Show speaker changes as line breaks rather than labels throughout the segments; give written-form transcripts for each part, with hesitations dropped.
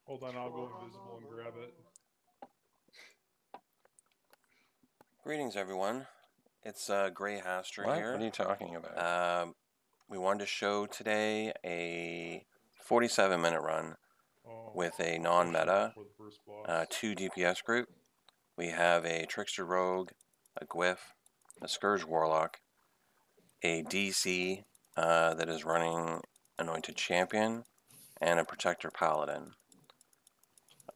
Hold on, I'll go invisible and grab it.
Greetings, everyone. It's Gray Haster
What?
here.
What are you talking about?
We wanted to show today a 47-minute run with a non-meta 2 DPS group. We have a Trickster Rogue, a Gwyff, a Scourge Warlock, a DC that is running Anointed Champion, and a Protector Paladin.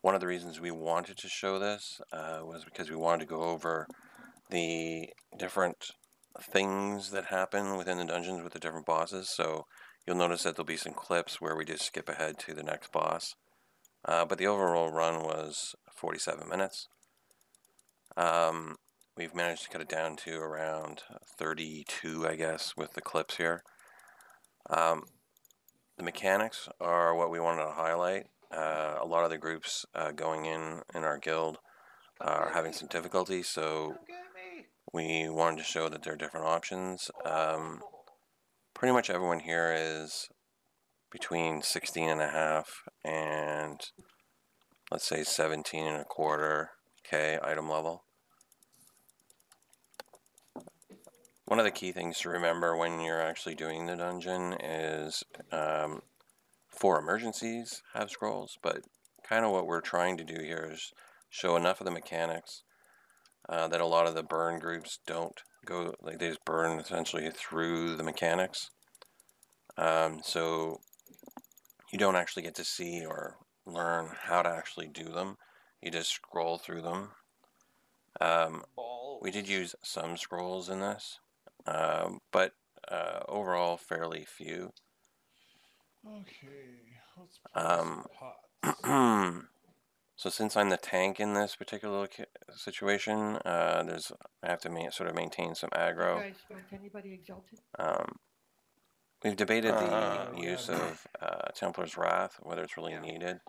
One of the reasons we wanted to show this was because we wanted to go over the different things that happen within the dungeons with the different bosses. So you'll notice that there'll be some clips where we just skip ahead to the next boss. But the overall run was 47 minutes. We've managed to cut it down to around 32, I guess, with the clips here. The mechanics are what we wanted to highlight. A lot of the groups going in our guild are having some difficulty, so we wanted to show that there are different options. Pretty much everyone here is between 16.5 and let's say 17.25K item level. One of the key things to remember when you're actually doing the dungeon is for emergencies have scrolls, but kind of what we're trying to do here is show enough of the mechanics that a lot of the burn groups don't go, like they just burn essentially through the mechanics. So you don't actually get to see or learn how to actually do them. You just scroll through them. We did use some scrolls in this, but overall fairly few.
Okay, let's pots.
So since I'm the tank in this particular situation, I have to sort of maintain some aggro.
You guys want anybody exalted?
We've debated the use of Templar's Wrath, whether it's really needed.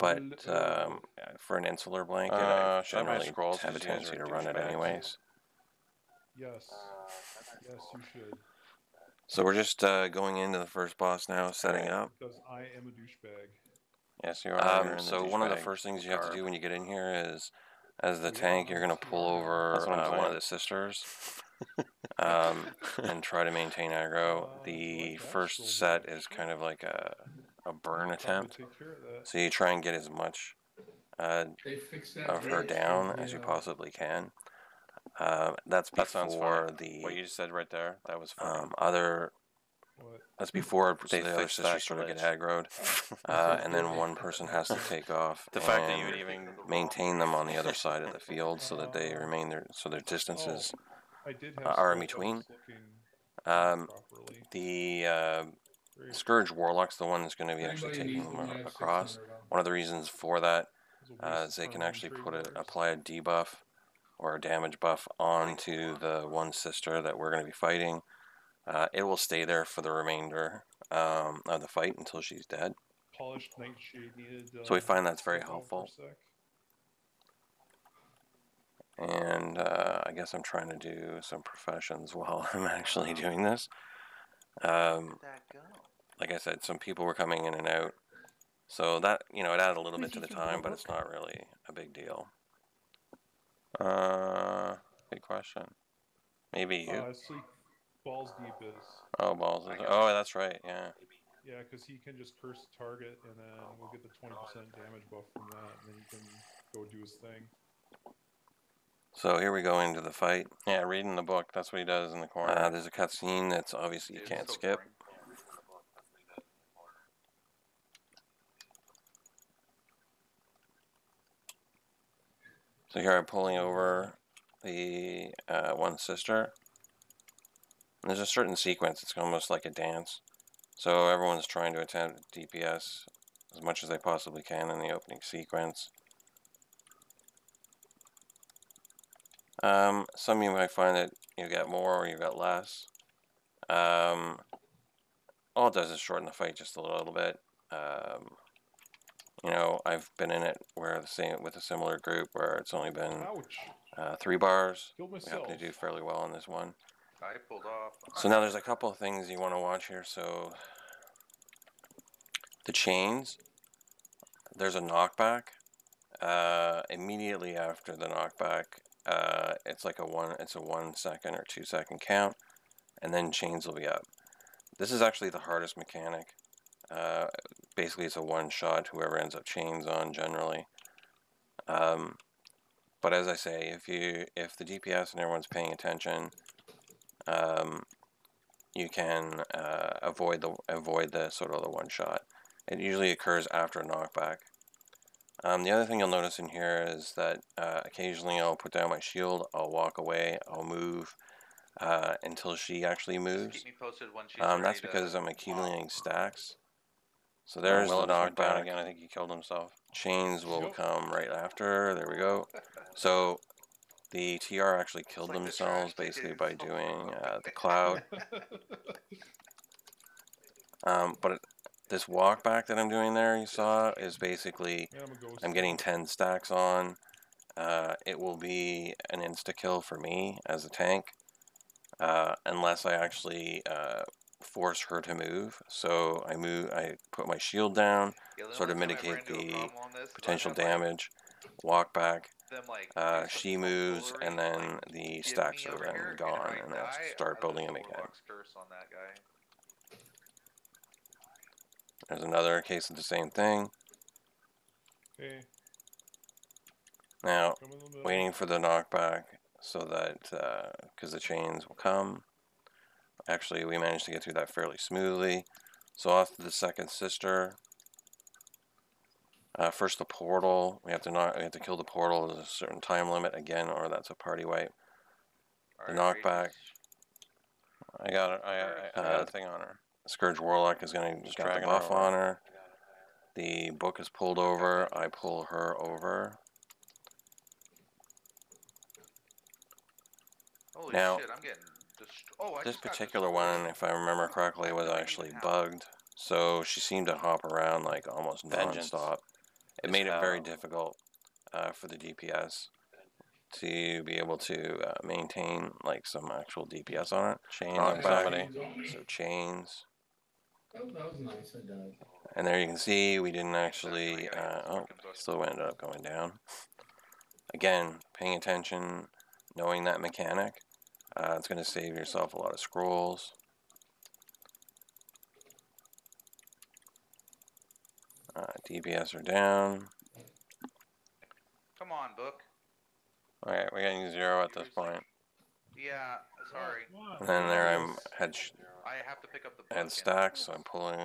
But for an insular blanket, I generally have a tendency to run it anyways.
Yes. Yes, you should.
So we're just going into the first boss now, setting up.
Because I am a douchebag.
Yes, you are. So one of the first things you have to do when you get in here is, as the tank, you're going to pull over one of the sisters and try to maintain aggro. The first set is kind of like a burn attempt. So you try and get as much of her down as you possibly can. That's before what you just said right there. That was that's before the other sisters sort of get aggroed, and then one person has to take off. The fact that you would even maintain them on the other side of the field so that they remain there, so their distances are in between. The Scourge Warlock's the one that's going to be actually taking them across. One of the reasons for that is they can actually apply a debuff or a damage buff onto the one sister that we're going to be fighting. It will stay there for the remainder of the fight until she's dead.
Polished nightshade needed.
So we find that's very helpful. And I guess I'm trying to do some professions while I'm actually doing this. Like I said, some people were coming in and out. So that, it added a little bit to the time, but it's not really a big deal. Good question. Maybe you.
Balls Deep is.
Oh, Balls Deep. Oh, that's right, yeah.
Yeah, because he can just curse the target, and then we'll get the 20% damage buff from that, and then he can go do his thing.
So here we go into the fight. Yeah, reading the book, that's what he does in the corner. There's a cutscene that's obviously you can't skip. So here I'm pulling over the one sister. And there's a certain sequence, it's almost like a dance. So everyone's trying to attempt DPS as much as they possibly can in the opening sequence. Some of you might find that you get more or you get less. All it does is shorten the fight just a little bit. I've been in it with a similar group where it's only been 3 bars. We happen to do fairly well on this one.
I pulled off.
So now there's a couple of things you want to watch here. So the chains, there's a knockback. Immediately after the knockback, it's like a 1 second or 2 second count, and then chains will be up. This is actually the hardest mechanic. Basically, it's a one-shot. Whoever ends up chains on generally. But as I say, if the DPS and everyone's paying attention, you can avoid the sort of the one-shot. It usually occurs after a knockback. The other thing you'll notice in here is that occasionally I'll put down my shield, I'll walk away, I'll move until she actually moves.
Keep me posted when she's
That's because I'm accumulating stacks. So there's
Well,
the knockdown again. I think he killed himself. Chains will come right after. There we go. So the TR actually killed
like the
themselves
trash
basically
tickets.
by doing the cloud. But this walk back that I'm doing there, you saw, is basically I'm getting 10 stacks on. It will be an insta-kill for me as a tank, unless I actually force her to move. So I put my shield down, sort of mitigate the potential damage, walk back, she moves, and then the stacks are then gone, and I start building them again. There's another case of the same thing.
Okay.
Now, waiting for the knockback so that, because the chains will come. Actually, we managed to get through that fairly smoothly. So off to the second sister. First the portal. We have to kill the portal. There's a certain time limit again, or that's a party wipe. The knockback. I got a thing on her. Scourge Warlock is going to just got the buff on her. The book is pulled over. I pull her over.
Holy
Now,
shit, I'm getting
this particular one, if I remember correctly, was actually bugged. So she seemed to hop around like almost non-stop. It made it very difficult for the DPS to be able to maintain like some actual DPS on it. Chains on somebody. So chains.
That was nice, I died.
And there you can see we didn't actually, still ended up going down. Again, paying attention, knowing that mechanic, it's going to save yourself a lot of scrolls. DPS are down.
Come on, book.
Alright, we're getting 0 at this point.
Yeah, sorry.
And then there
I have to pick up the book.
had stacks, so I'm pulling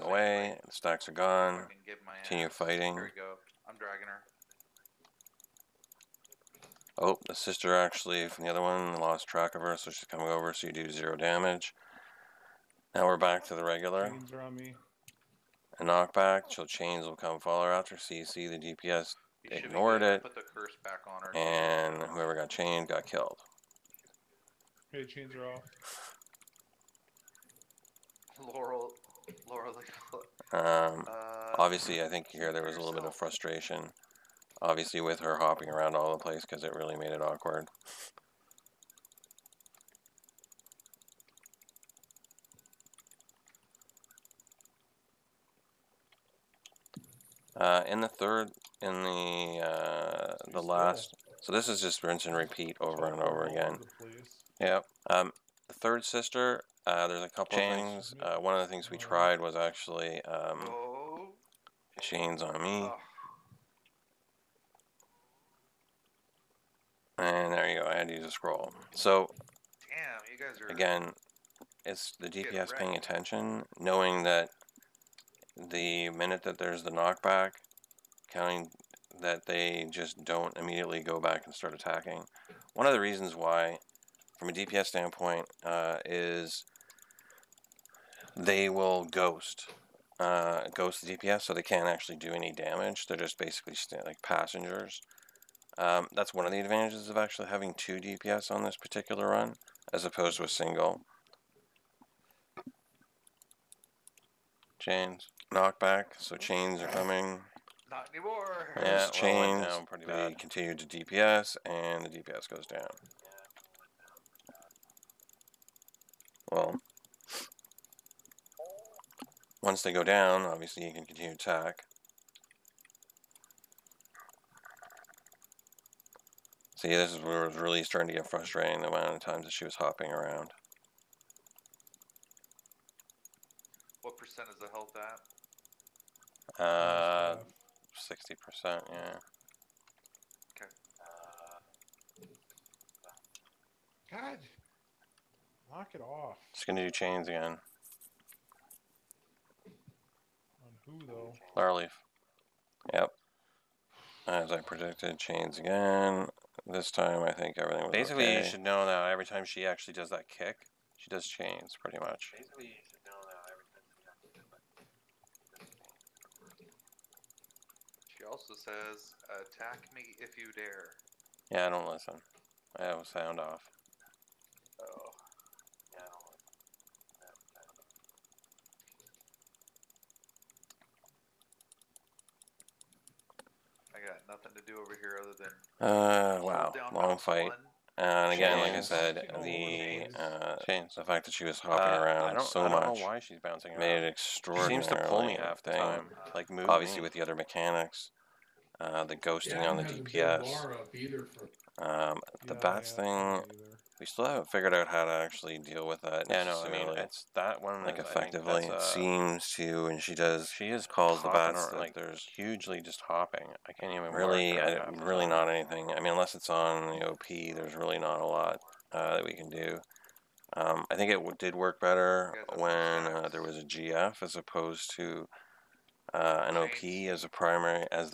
away. The stacks are gone. Continue fighting.
Here we go. I'm dragging her.
Oh, the sister actually from the other one lost track of her, so she's coming over, so you do 0 damage. Now we're back to the regular.
Chains are on me.
A knockback, so chains will come follow her after. So you see the DPS ignored it,
put the curse back on her.
and whoever got chained got killed.
Okay, chains are off.
Laurel.
Obviously, I think here there was a little bit of frustration. Obviously, with her hopping around all the place because it really made it awkward. The last, so this is just rinse and repeat over and over again. Yep. The third sister, there's a couple things. One of the things we tried was actually chains on me. And there you go, I had to use a scroll. So,
damn, you guys are...
Again, it's the DPS paying attention, knowing that the minute that there's the knockback, counting that they just don't immediately go back and start attacking. One of the reasons why, from a DPS standpoint, is they will ghost the DPS, so they can't actually do any damage. They're just basically like passengers. That's one of the advantages of actually having 2 DPS on this particular run, as opposed to a single. Chains. Knockback, so chains are coming.
Not anymore.
Yeah, chains. They continue to DPS, and the DPS goes down. Well, once they go down, obviously you can continue to attack. See, this is where it was really starting to get frustrating, the amount of times that she was hopping around.
What percent is the health at?
60%, yeah.
Okay.
God, knock it off.
Just gonna do chains again.
On who though?
Larleaf. Yep. As I predicted, chains again. This time I think everything was basically okay. You should know that every time she actually does that kick, she does chains pretty much. Basically, you should know that every time she actually does that kick.
She also says, "Attack me if you dare."
Yeah, I don't listen. I have a sound off.
Oh.
Yeah, I don't listen.
I got nothing to do over here other than
wow,
down
long
mouse
fight.
one.
And again, like I
Chains.
said, the fact that she was hopping around so much, I don't know why she's bouncing around. Made it extraordinarily. She seems to pull me half the time, like move obviously me. With the other mechanics, the ghosting on the DPS, the bats thing. We still haven't figured out how to actually deal with that. Yeah, no, I mean it's that one like effectively. It seems to, and she is calls the bats like there's hugely just hopping. I can't even really, really not anything. I mean, unless it's on the OP, there's really not a lot that we can do. I think it did work better when there was a GF as opposed to an OP as the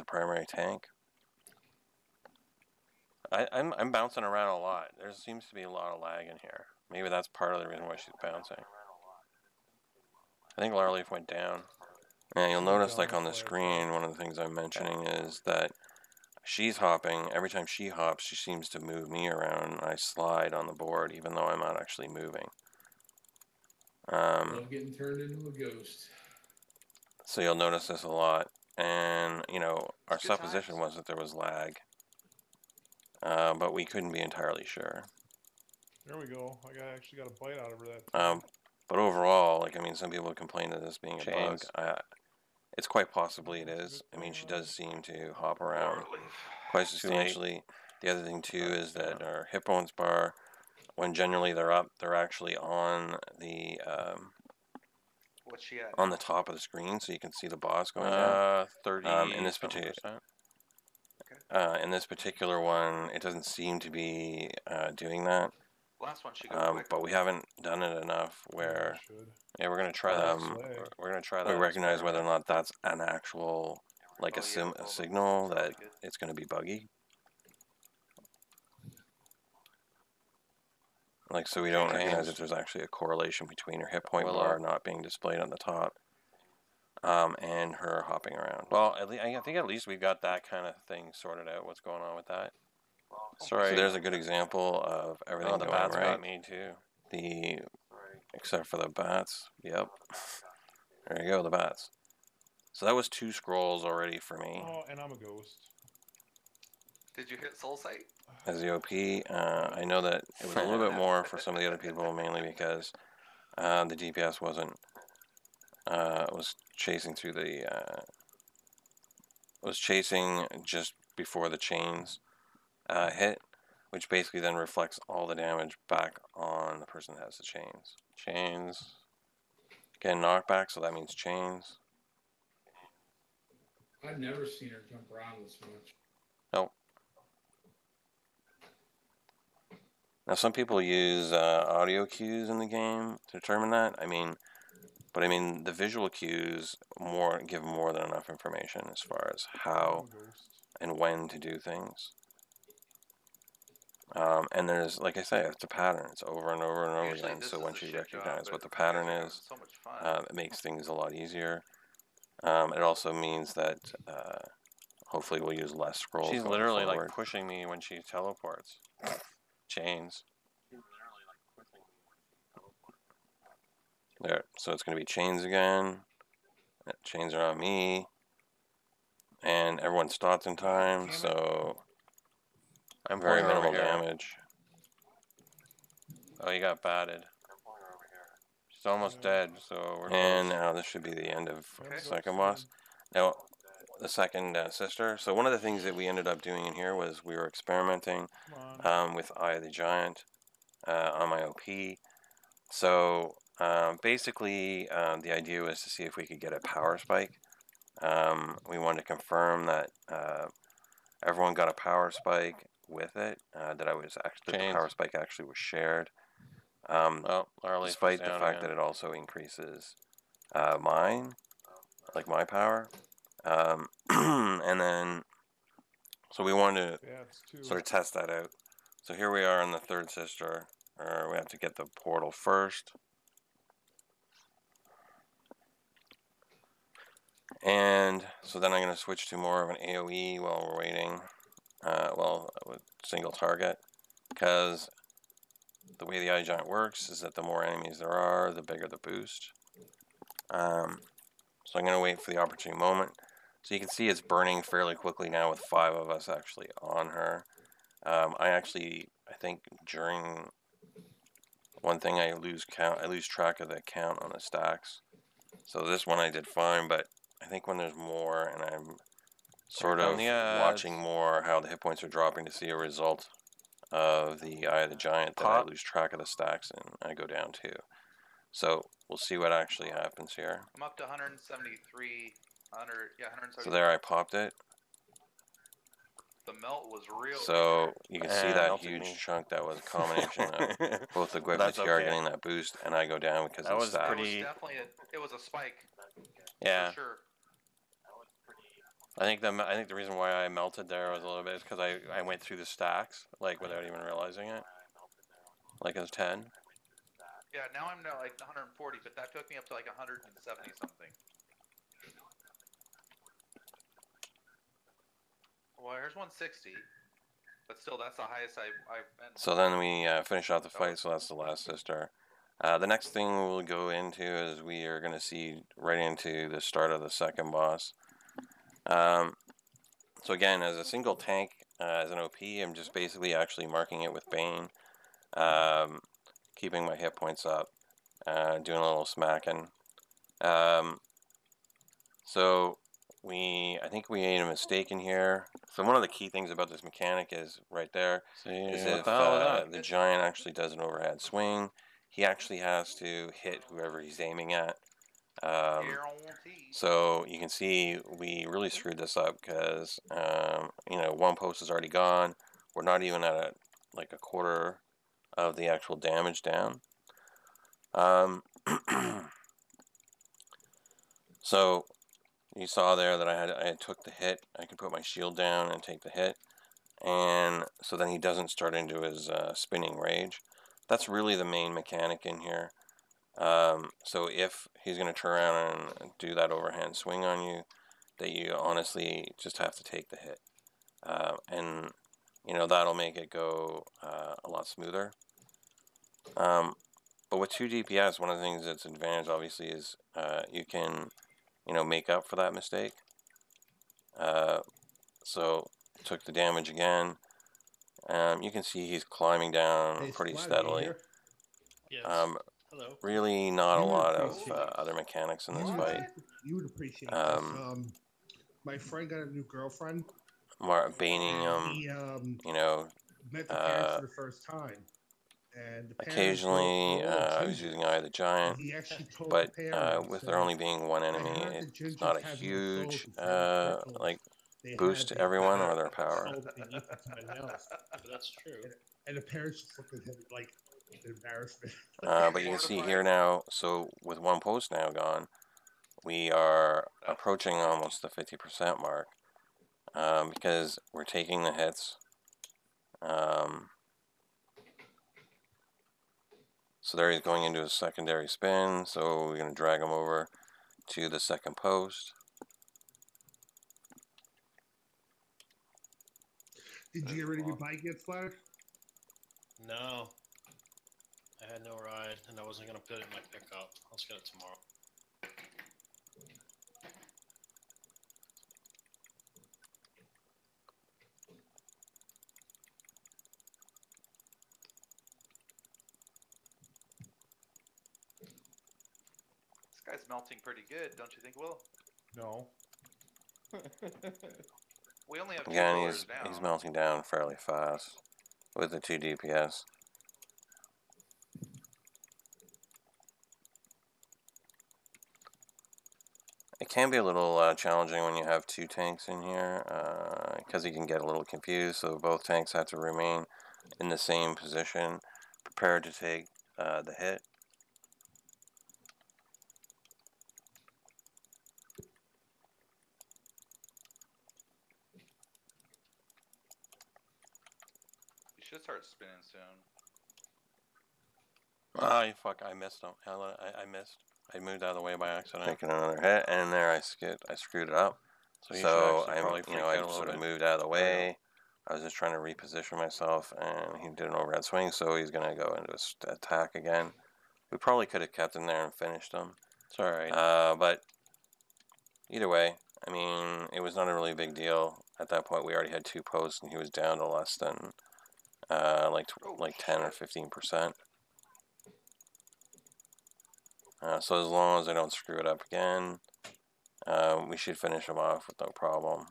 primary tank. I'm bouncing around a lot. There seems to be a lot of lag in here. Maybe that's part of the reason why she's bouncing. I think Larleaf went down. And you'll notice, like on the screen, one of the things I'm mentioning is that she's hopping. Every time she hops, she seems to move me around. And I slide on the board, even though I'm not actually moving.
Love getting turned into a ghost.
So you'll notice this a lot. And, you know, our supposition was that there was lag. But we couldn't be entirely sure.
There we go. I actually got a bite out of her that
time. But overall, like, I mean, some people complain of this being a bug. It's quite possibly it is. I mean, she does seem to hop around quite substantially. The other thing, too, is that our hit points bar, when generally they're up, they're actually on the
what's she at
on the top of the screen, so you can see the boss going down. 30. In this particular one, it doesn't seem to be doing that.
Last one she got
but we haven't done it enough where we're gonna try that. We're gonna try that. We recognize whether or not that's an actual like a signal that it's gonna be buggy. Like, so we don't recognize if there's actually a correlation between her hit point bar not being displayed on the top and her hopping around. Well, I think at least we've got that kind of thing sorted out. What's going on with that? Sorry. So there's a good example of everything going right. Got me too. Except for the bats. Yep. There you go, the bats. So that was 2 scrolls already for me.
Oh, and I'm a ghost.
Did you hit Soul Sight?
As the OP, I know that it was a little bit more for some of the other people, mainly because the DPS wasn't was chasing through the was chasing just before the chains hit, which basically then reflects all the damage back on the person that has the chains. Chains. Again, knockback, so that means chains.
I've never seen her jump around this much.
Nope. Now, some people use audio cues in the game to determine that. But the visual cues give more than enough information as far as how and when to do things. And there's, like I say, it's a pattern. It's over and over and over again. So once you recognize what the pattern is, it makes things a lot easier. It also means that hopefully we'll use less scrolls. She's literally like pushing me when she teleports. Chains. There, so it's going to be chains again. Chains are on me. And everyone starts in time, so I'm very minimal damage. Oh, you got batted. She's almost dead, so we're... And now this should be the end of second boss. Now, second sister. So one of the things that we ended up doing in here was we were experimenting
Come on.
with Eye of the Giant on my OP. So basically the idea was to see if we could get a power spike. We wanted to confirm that everyone got a power spike with it, that the power spike actually was shared. Despite the fact that it also increases my power. And then, so we wanted to
Yeah, it's 2.
sort of test that out. So here we are in the third sister. We have to get the portal first. And so then I'm going to switch to more of an AoE while we're waiting. With single target. Because the way the Eye Giant works is that the more enemies there are, the bigger the boost. So I'm going to wait for the opportune moment. So you can see it's burning fairly quickly now with 5 of us actually on her. I think during one thing I lose track of the count on the stacks. So this one I did fine, but I think when there's more and I'm sort of watching more how the hit points are dropping to see a result of the Eye of the Giant, that I lose track of the stacks and I go down too. So we'll see what actually happens here.
I'm up to 173. 173.
So there I popped it.
The melt was real.
So you can see that huge chunk that was a combination of both the Gwip and TR getting that boost, and I go down because of the stacks.
It was definitely it was a spike.
Yeah.
For sure.
I think the reason why I melted there was a little bit is because I went through the stacks like without even realizing it. Like it was 10.
Yeah, now I'm at like 140, but that took me up to like 170 something. Well, here's 160, but still, that's the highest I've been.
So then we finish off the fight, so that's the last sister. The next thing we'll go into is we are going to see right into the start of the second boss. So again, as a single tank, as an OP, I'm just basically actually marking it with Bane, keeping my hit points up, doing a little smacking. So I think we made a mistake in here. So one of the key things about this mechanic is right there, is if the giant actually does an overhead swing, he actually has to hit whoever he's aiming at. So you can see we really screwed this up because one post is already gone. We're not even at a quarter of the actual damage down. So you saw there that I took the hit. I can put my shield down and take the hit, and so then he doesn't start into his spinning rage. That's really the main mechanic in here. So if he's going to turn around and do that overhand swing on you, that you honestly just have to take the hit, and that'll make it go a lot smoother. But with 2 DPS, one of the things that's advantage obviously is you can make up for that mistake. So took the damage again. You can see he's climbing down pretty steadily.
Yes. Hello.
Really not a lot of other mechanics in this fight.
You would appreciate this. My friend got a new girlfriend.
Baning him,
met the parents for the first time. And the
occasionally, I was using Eye of the Giant, but with there only being one enemy, it's not a huge boost to everyone or their power.
That's true.
And the parents just looked at him like embarrassment.
But you can see here now, so with one post now gone, we are approaching almost the 50% mark, because we're taking the hits. So there he's going into a secondary spin, so we're going to drag him over to the second post.
Did you get rid of your bike yet, Flatter?
No. I had no ride, and I wasn't going to put it in my pickup. I'll just get it tomorrow.
This guy's melting pretty good, don't you think, Will?
No.
We only have 2
Again,
pillars
he's
now.
melting down fairly fast with the 2 DPS. It can be a little challenging when you have 2 tanks in here, because you can get a little confused, so both tanks have to remain in the same position, prepared to take the hit.
You should start spinning soon.
Oh, fuck, I missed him. I missed. I moved out of the way by accident. Taking another hit, and there I screwed it up. So I sort of moved out of the way. I was just trying to reposition myself, and he did an overhead swing, so he's going to go into a attack again. We probably could have kept him there and finished him. It's alright. But either way, I mean, it was not a really big deal. At that point, we already had 2 posts, and he was down to less than like 10 or 15%. So as long as I don't screw it up again, we should finish him off with no problem.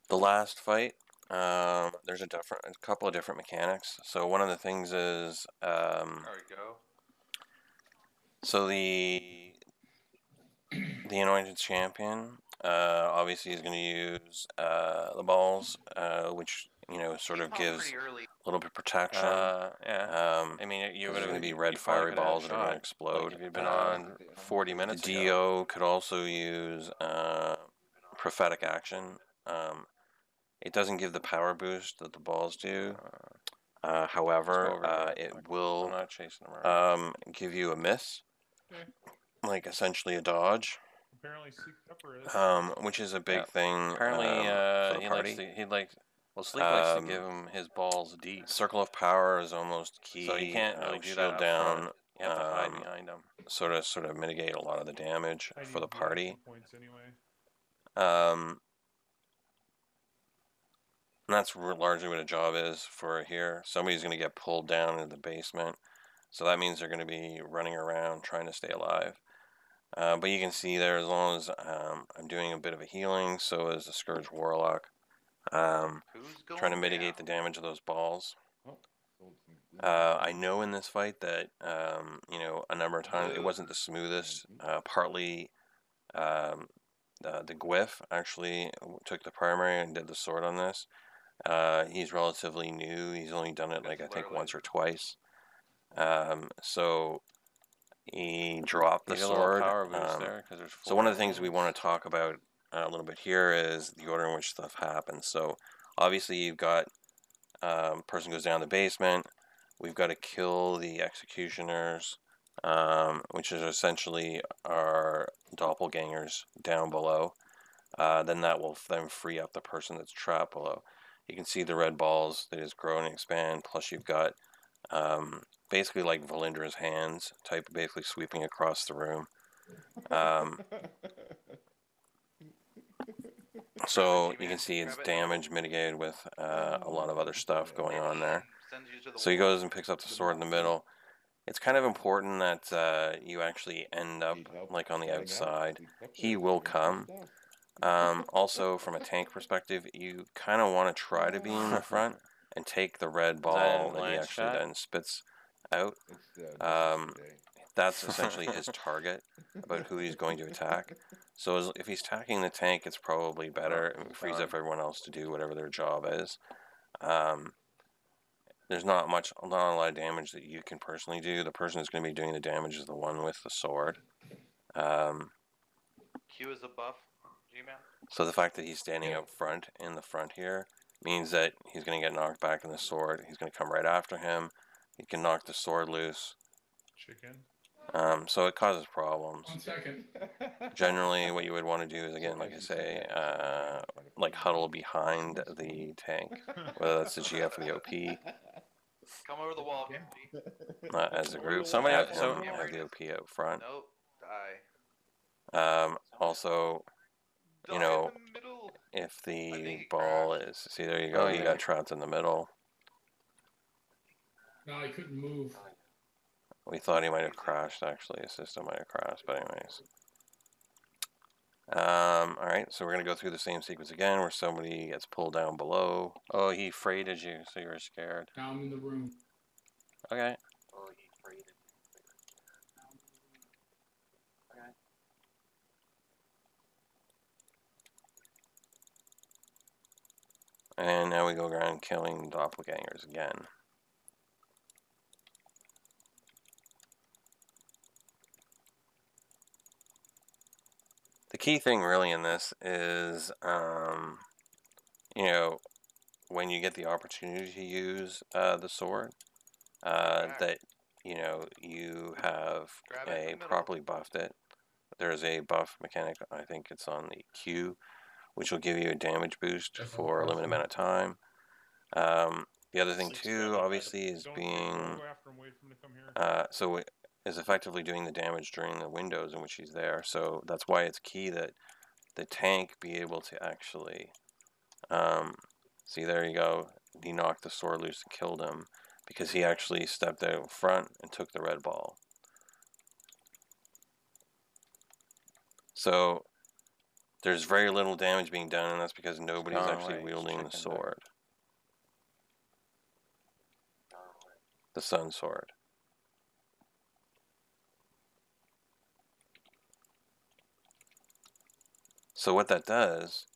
The last fight, there's a couple of different mechanics. So one of the things is,
There we go.
so the anointed champion, obviously is going to use the balls, which sort of gives a little bit of protection.
Yeah. I mean, you would
There's
have
going to be red fiery balls that are going to explode.
Like if you'd been on 40 minutes
The
ago.
DO could also use prophetic action. It doesn't give the power boost that the balls do. However, it will
I'm not chasing him around.
give you a miss,
Okay.
like essentially a dodge,
Apparently, Sleep Pepper is.
which is a big thing.
Apparently,
for the
he
party.
Sleep likes to
Um,
give him his balls deep.
Circle of power is almost key.
So you can't really do
shield
that up
down.
front. You have to hide behind him.
Sort of mitigate a lot of the damage
I
for
need
the party.
action points anyway.
And that's largely what a job is for here. Somebody's going to get pulled down into the basement, so that means they're going to be running around trying to stay alive. But you can see there, as long as I'm doing a bit of a healing, so is the Scourge Warlock. Trying to mitigate the damage of those balls. I know in this fight that, a number of times it wasn't the smoothest. Partly the Gwyff actually took the primary and did the sword on this. He's relatively new. He's only done it I think once or twice. So he dropped the sword.
Power boost there,
So one of the things we want to talk about a little bit here is the order in which stuff happens. So obviously you've got person goes down the basement. We've got to kill the executioners, which is essentially our doppelgangers down below. Then that will then free up the person that's trapped below. You can see the red balls that is grow and expand. Plus you've got basically like Valindra's hands type, basically sweeping across the room. So you can see it's damage mitigated with a lot of other stuff going on there. So he goes and picks up the sword in the middle. It's kind of important that you actually end up like on the outside. He will come. Also, from a tank perspective, you kind of want to try to be in the front and take the red ball that he actually then spits out. That's essentially his target about who he's going to attack. So if he's attacking the tank, it's probably better, and it frees up everyone else to do whatever their job is. There's not a lot of damage that you can personally do. The person who's going to be doing the damage is the one with the sword.
Q is a buff, G-Man.
So the fact that he's standing up front in the front here means that he's going to get knocked back in the sword. He's going to come right after him. He can knock the sword loose.
Chicken.
So it causes problems.
1 second.
Generally, what you would want to do is, again, like I say, like huddle behind the tank, whether that's the GF or the OP.
Come over the wall, G.
As a group,
Somebody
have
have-
him have the OP out front.
Nope, die.
Also,
Die
you know,
in the middle.
if the
think
ball is, see, there you go, he got trapped in the middle.
No, I couldn't move.
We thought he might have crashed, actually. His system might have crashed, but anyways. Alright, so we're going to go through the same sequence again where somebody gets pulled down below. Oh, he freighted you, so you were scared.
Now I'm in the room.
Okay. And now we go around killing doppelgangers again. The key thing really in this is, you know, when you get the opportunity to use the sword, that, you know, you have properly buffed it. There's a buff mechanic, I think it's on the Q, which will give you a damage boost for a limited amount of time. The other thing too, obviously, is being is effectively doing the damage during the windows in which he's there. So that's why it's key that the tank be able to actually see, there you go. He knocked the sword loose and killed him because he actually stepped out in front and took the red ball. So there's very little damage being done, and that's because nobody's actually wielding the sword. The sun sword. So what that does,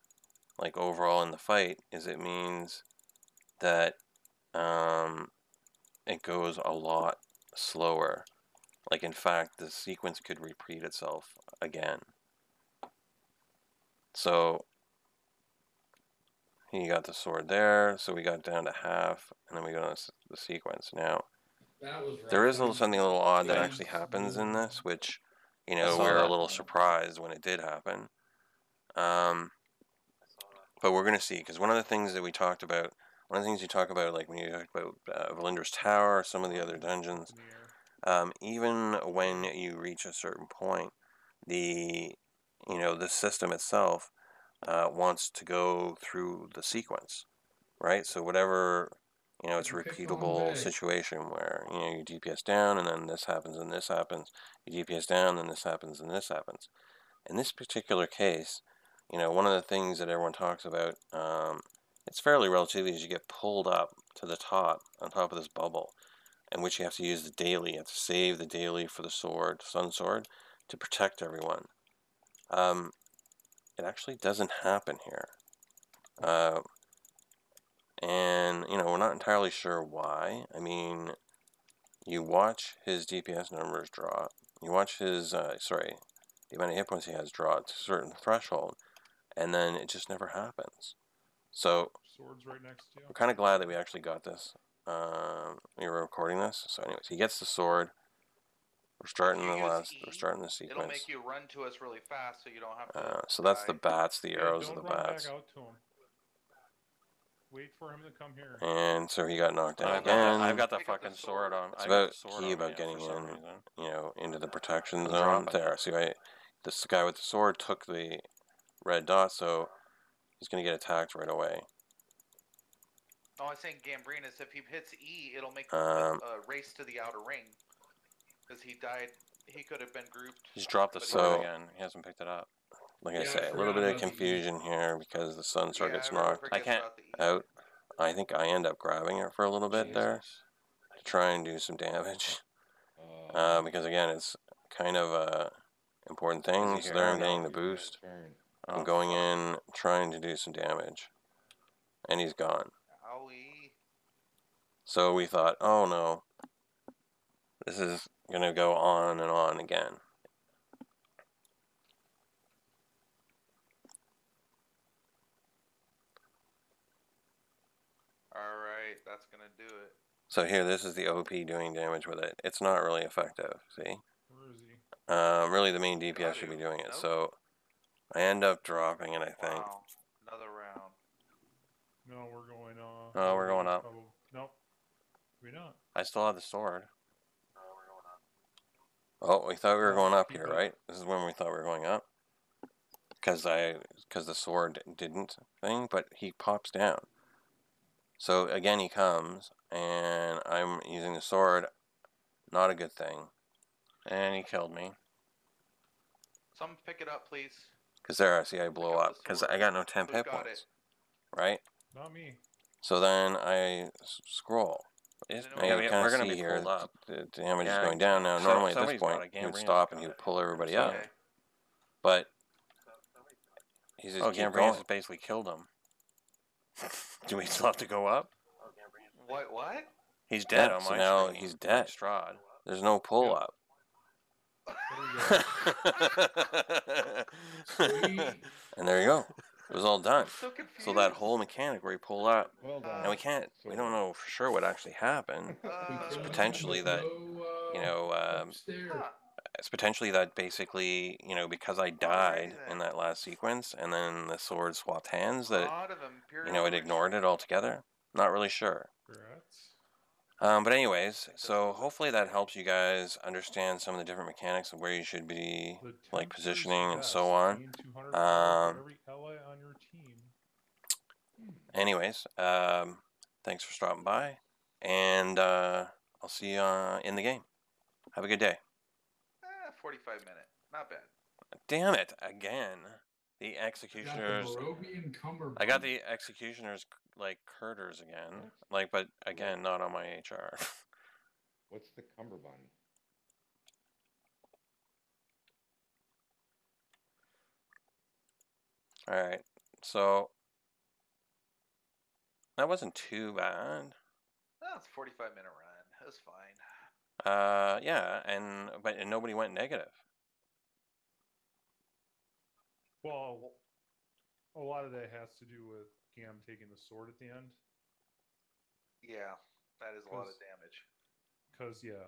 like overall in the fight, is it means that it goes a lot slower. Like, in fact, the sequence could repeat itself again. So he got the sword there, so we got down to half, and then we go to the sequence. Now, there is something a little odd that actually happens in this, which, you know, we're a little surprised when it did happen. But we're going to see, because one of the things that we talked about, one of the things you talk about, like when you talk about Valindra's Tower or some of the other dungeons, even when you reach a certain point, the system itself wants to go through the sequence, right? So whatever, it's a repeatable situation where, you DPS down and then this happens and this happens, you DPS down and this happens and this happens. In this particular case, one of the things that everyone talks about, it's fairly relatively, is you get pulled up to the top, on top of this bubble, in which you have to use the daily. You have to save the daily for the sword, sun sword, to protect everyone. It actually doesn't happen here. And, we're not entirely sure why. I mean, you watch his DPS numbers drop. You watch his, the amount of hit points he has drop to a certain threshold, and then it just never happens. So,
Sword's right next to you.
I'm kind of glad that we actually got this. We were recording this. So anyways, he gets the sword. We're starting the sequence.
It'll make you run to us really fast, so you don't have to.
So that's the bats, the arrows of the
Don't run
bats.
back out to him. Wait for him to come here.
And so he got knocked down again. I've got the fucking sword on. It's about key about getting in, into the protection zone. There, see, this guy with the sword took the red dot, so he's gonna get attacked right away.
Oh, I was saying Gambrinus, if he hits E, it'll make him race to the outer ring. Because he died, he could have been grouped. He's
dropped the sword again. He hasn't picked it up. Like I say, a little bit of confusion here because the sun sword gets knocked. I can't out. I think I end up grabbing it for a little bit there to try and do some damage. Because again, it's kind of a important thing. So there I'm getting the boost. I'm going in, trying to do some damage. And he's gone. So we thought, oh no, this is going to go on and on again.
Alright, that's going to do it.
So here, this is the OP doing damage with it. It's not really effective, see?
Where is he?
Really the main DPS should be doing it. So I end up dropping it, I think.
Wow. Another round.
No, we're going on.
Oh, we're going up.
Nope. We're not.
I still have the sword. Oh, we thought we were going up here, right? This is when we thought we were going up. Because the sword didn't thing, but he pops down. So again he comes, and I'm using the sword. Not a good thing. And he killed me.
Someone pick it up, please.
Because there, I see I blow
Pick up
up.
the
Because
sword.
I got no temp
Who's
hit
got
points.
it?
Right?
Not me.
So then I scroll.
Anyone
Now you
else?
can
we're
kind
gonna
of see
be
here
pulled up.
the damage is
Yeah,
going down now.
so-
Normally at this
somebody's got
point,
it.
he would
Gambrinus
stop and
got
he would
it.
pull everybody
I'm
up.
Okay.
But he's just
Oh,
keep
Gambrinus
going.
has basically killed him. Do we still have to go up?
What?
He's dead
Yeah,
on
so
my
now
screen.
he's dead.
Strahd.
There's no pull
Yep.
up.
Sweet.
And there you go. It was all done.
I'm so confused.
So that whole mechanic where you pull up,
Well done.
and we can't, we don't know for sure what actually happened.
We
It's
killed
potentially
him,
that,
no,
you know,
upstairs.
Huh.
it's potentially that basically, you know, because I died in that last sequence, and then the sword swapped hands, that,
God of Imperial
you know, it ignored it
Retreat.
altogether. Not really sure.
Congrats.
But anyways, so hopefully that helps you guys understand some of the different mechanics of where you should be,
The
like,
Tempter's
positioning and
best.
so on.
Gain 200 power for
Um,
every ally on your team.
Anyways, thanks for stopping by, and I'll see you in the game. Have a good day.
45 minute. Not bad.
Damn it, again. The
Got the
executioners.
Barovian cummerbund.
I got the executioners, like, Curders again. Like, but again, not on my HR.
What's the cummerbund?
Alright, so. That wasn't too bad.
Oh, it's a 45-minute run. That was fine.
Yeah, but nobody went negative.
Well, a lot of that has to do with Gam taking the sword at the end.
Yeah, that is a lot of damage.
Because, yeah,